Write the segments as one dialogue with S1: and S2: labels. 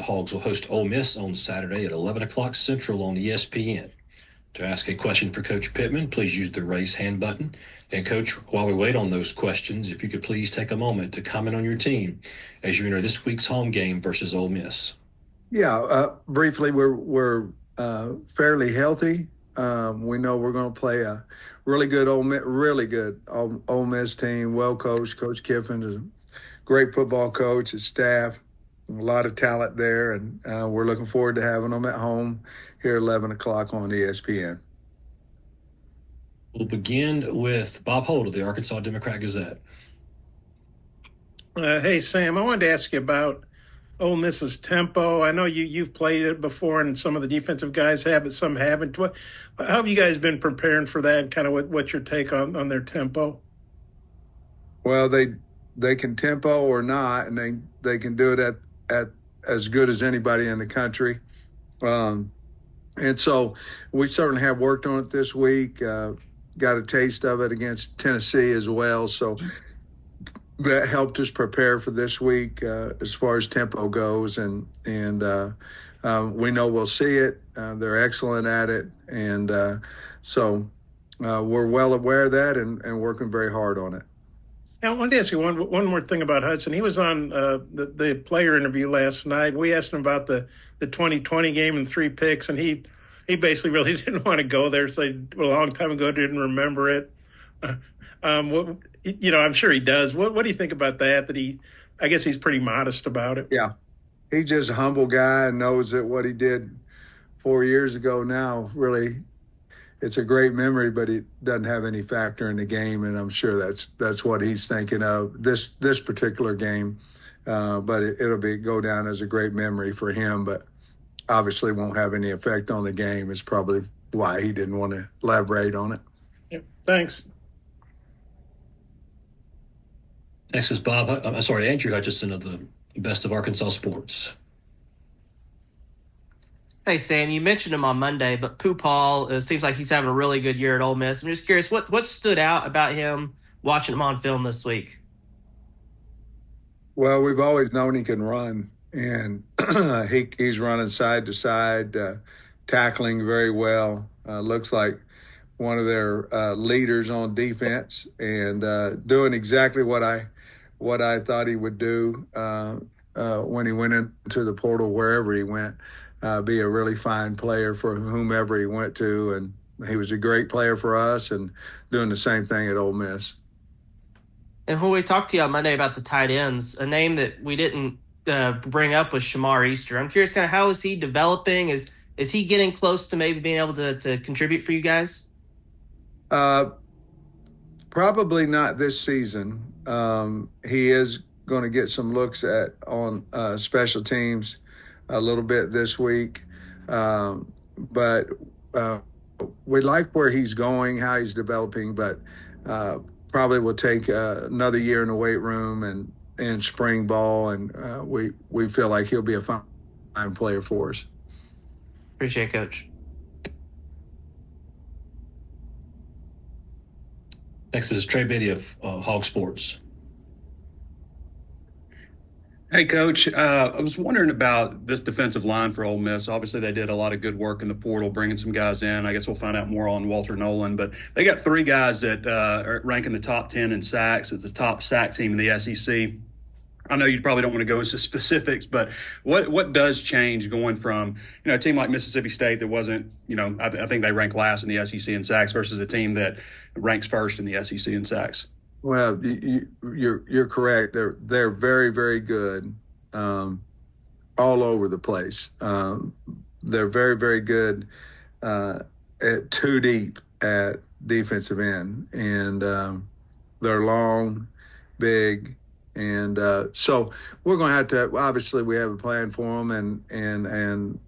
S1: The Hogs will host Ole Miss on Saturday at 11 o'clock Central on ESPN. To ask a question for Coach Pittman, please use the raise hand button. And Coach, while we wait on those questions, if you could please take a moment to comment on your team as you enter this week's home game versus Ole Miss.
S2: Yeah, briefly, we're fairly healthy. We know we're going to play a really good Ole Miss team, well coached. Coach Kiffin is a great football coach, his staff, a lot of talent there, and we're looking forward to having them at home here at 11 o'clock on ESPN.
S1: We'll begin with Bob Holt of the Arkansas Democrat-Gazette.
S3: Hey, Sam, I wanted to ask you about Ole Miss's tempo. I know you've played it before, and some of the defensive guys have, but some haven't. How have you guys been preparing for that, and kind of what's your take on their tempo?
S2: Well, they can tempo or not, and they can do it at as good as anybody in the country. And so we certainly have worked on it this week, got a taste of it against Tennessee as well. So that helped us prepare for this week as far as tempo goes. And we know we'll see it. They're excellent at it. And so we're well aware of that and working very hard on it.
S3: I wanted to ask you one more thing about Hudson. He was on the player interview last night. We asked him about the 2020 game and 3 picks, and he basically really didn't want to go there. So a long time ago, didn't remember it. I'm sure he does. What do you think about that? I guess he's pretty modest about it.
S2: Yeah, he's just a humble guy and knows that what he did 4 years ago now really. It's a great memory, but it doesn't have any factor in the game, and I'm sure that's what he's thinking of this particular game. But it'll go down as a great memory for him, but obviously won't have any effect on the game. Is probably why he didn't want to elaborate on it.
S3: Yep. Thanks.
S1: Next is Andrew Hutchison of the Best of Arkansas Sports.
S4: Hey, Sam, you mentioned him on Monday, but Pooh Paul, it seems like he's having a really good year at Ole Miss. I'm just curious, what stood out about him watching him on film this week?
S2: Well, we've always known he can run, and he's running side to side, tackling very well. Looks like one of their leaders on defense, and doing exactly what I thought he would do when he went into the portal, wherever he went. Be a really fine player for whomever he went to, and he was a great player for us and doing the same thing at Ole Miss.
S4: And when we talked to you on Monday about the tight ends, a name that we didn't bring up was Shamar Easter. I'm curious, kind of how is he developing? Is he getting close to maybe being able to contribute for you guys?
S2: Probably not this season. He is going to get some looks on special teams a little bit this week. But we like where he's going, how he's developing, but probably will take another year in the weight room and spring ball, and we feel like he'll be a fine player for us.
S4: Appreciate it, Coach.
S1: Next is Trey Biddy of Hog Sports.
S5: Hey, Coach, I was wondering about this defensive line for Ole Miss. Obviously, they did a lot of good work in the portal, bringing some guys in. I guess we'll find out more on Walter Nolan. But they got 3 guys that are ranking the top 10 in sacks. It's the top sack team in the SEC. I know you probably don't want to go into specifics, but what does change going from, a team like Mississippi State that wasn't, I think they rank last in the SEC in sacks versus a team that ranks first in the SEC in sacks?
S2: Well, you're correct. They're very, very good all over the place. They're very, very good at 2 deep at defensive end, and they're long, big, and so we're going to have to. Obviously, we have a plan for them, and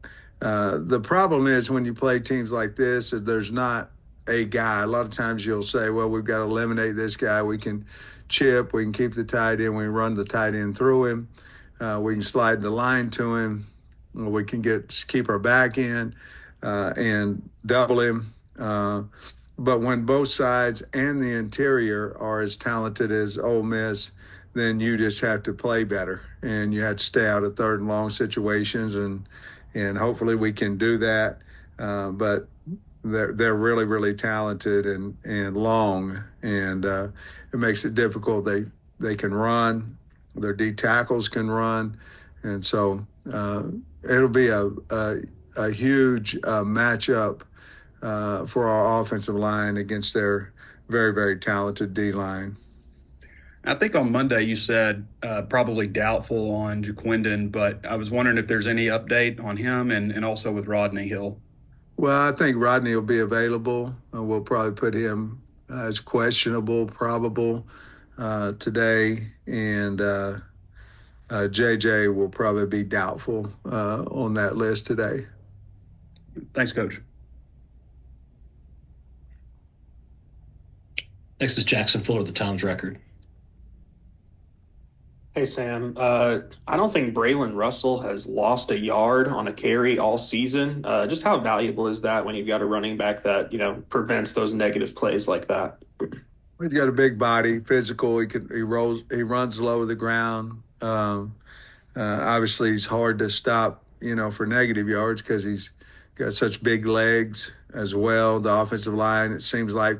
S2: the problem is when you play teams like this, is there's not a guy. A lot of times you'll say, well, we've got to eliminate this guy. We can chip. We can keep the tight end. We can run the tight end through him. We can slide the line to him. We can keep our back in and double him. But when both sides and the interior are as talented as Ole Miss, then you just have to play better, and you have to stay out of third and long situations, and hopefully we can do that. But they're really, really talented and long, and it makes it difficult. They can run, their D tackles can run, and so it'll be a huge matchup for our offensive line against their very, very talented D line.
S5: I think on Monday you said probably doubtful on Jaquindon, but I was wondering if there's any update on him and also with Rodney Hill.
S2: Well, I think Rodney will be available. We'll probably put him as questionable, probable today, and JJ will probably be doubtful on that list today.
S5: Thanks, Coach.
S1: Next is Jackson Fuller, the Times Record.
S6: Hey, Sam. I don't think Braylon Russell has lost a yard on a carry all season. Just how valuable is that when you've got a running back that, prevents those negative plays like that?
S2: He's got a big body, physical. He runs low to the ground. Obviously, he's hard to stop, for negative yards because he's got such big legs as well. The offensive line, it seems like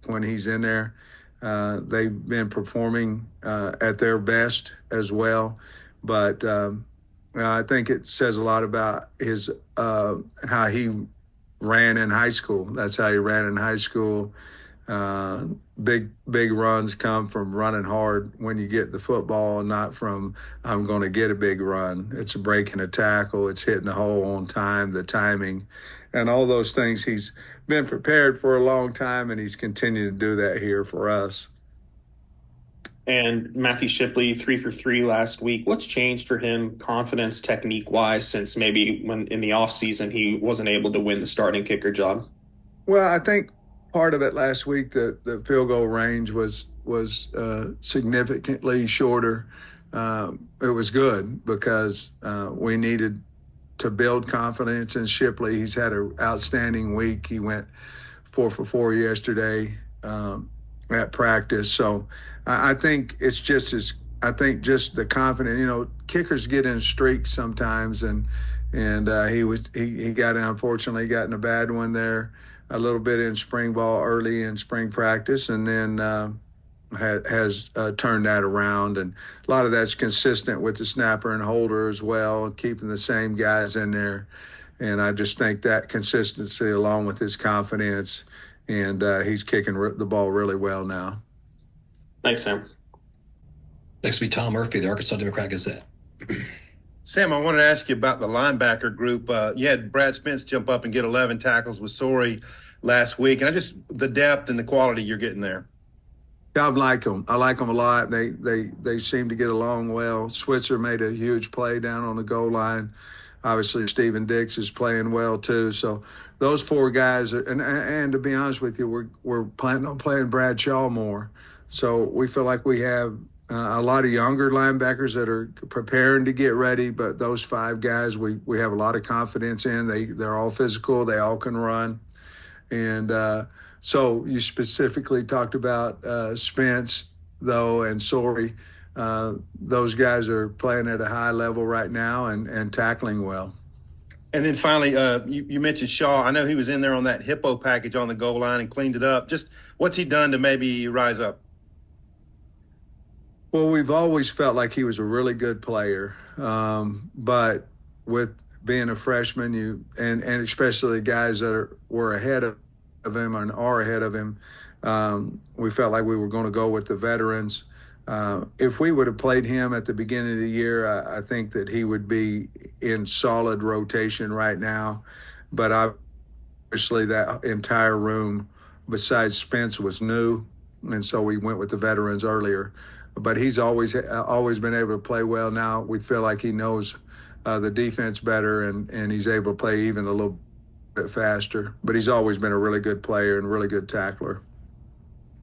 S2: when he's in there, they've been performing at their best as well. But I think it says a lot about his how he ran in high school. That's how he ran in high school. Big runs come from running hard when you get the football, not from I'm going to get a big run. It's breaking a tackle. It's hitting the hole on time, the timing, and all those things. He's been prepared for a long time, and he's continued to do that here for us.
S6: And Matthew Shipley, 3 for 3 last week. What's changed for him, confidence, technique-wise, since maybe when in the offseason he wasn't able to win the starting kicker job?
S2: Well, I think part of it last week, the field goal range was significantly shorter. It was good because we needed to build confidence in Shipley. He's had an outstanding week. He went 4 for 4 yesterday at practice. So I think it's just the confidence. Kickers get in streaks sometimes, and he unfortunately got in a bad one there a little bit in spring ball early in spring practice, and then has turned that around. And a lot of that's consistent with the snapper and holder as well, keeping the same guys in there. And I just think that consistency along with his confidence, and he's kicking the ball really well now.
S6: Thanks, Sam.
S1: Next will be Tom Murphy, the Arkansas Democrat-Gazette.
S7: Sam, I wanted to ask you about the linebacker group. You had Brad Spence jump up and get 11 tackles with Sorey last week, and the depth and the quality you're getting there.
S2: Yeah, I like them. I like them a lot. They seem to get along well. Switzer made a huge play down on the goal line. Obviously, Steven Dix is playing well too. So those 4 guys and to be honest with you, we're planning on playing Brad Shaw more. So we feel like we have a lot of younger linebackers that are preparing to get ready, but those 5 guys we have a lot of confidence in. They're all physical. They all can run. And so you specifically talked about Spence, though, and Sorey. Those guys are playing at a high level right now and tackling well.
S7: And then finally, you mentioned Shaw. I know he was in there on that hippo package on the goal line and cleaned it up. Just what's he done to maybe rise up?
S2: Well, we've always felt like he was a really good player, but with being a freshman, and especially guys that were ahead of him and are ahead of him, we felt like we were going to go with the veterans. If we would have played him at the beginning of the year, I think that he would be in solid rotation right now. But obviously that entire room besides Spence was new, and so we went with the veterans earlier. But he's always been able to play well now. We feel like he knows the defense better, and he's able to play even a little bit faster. But he's always been a really good player and a really good tackler.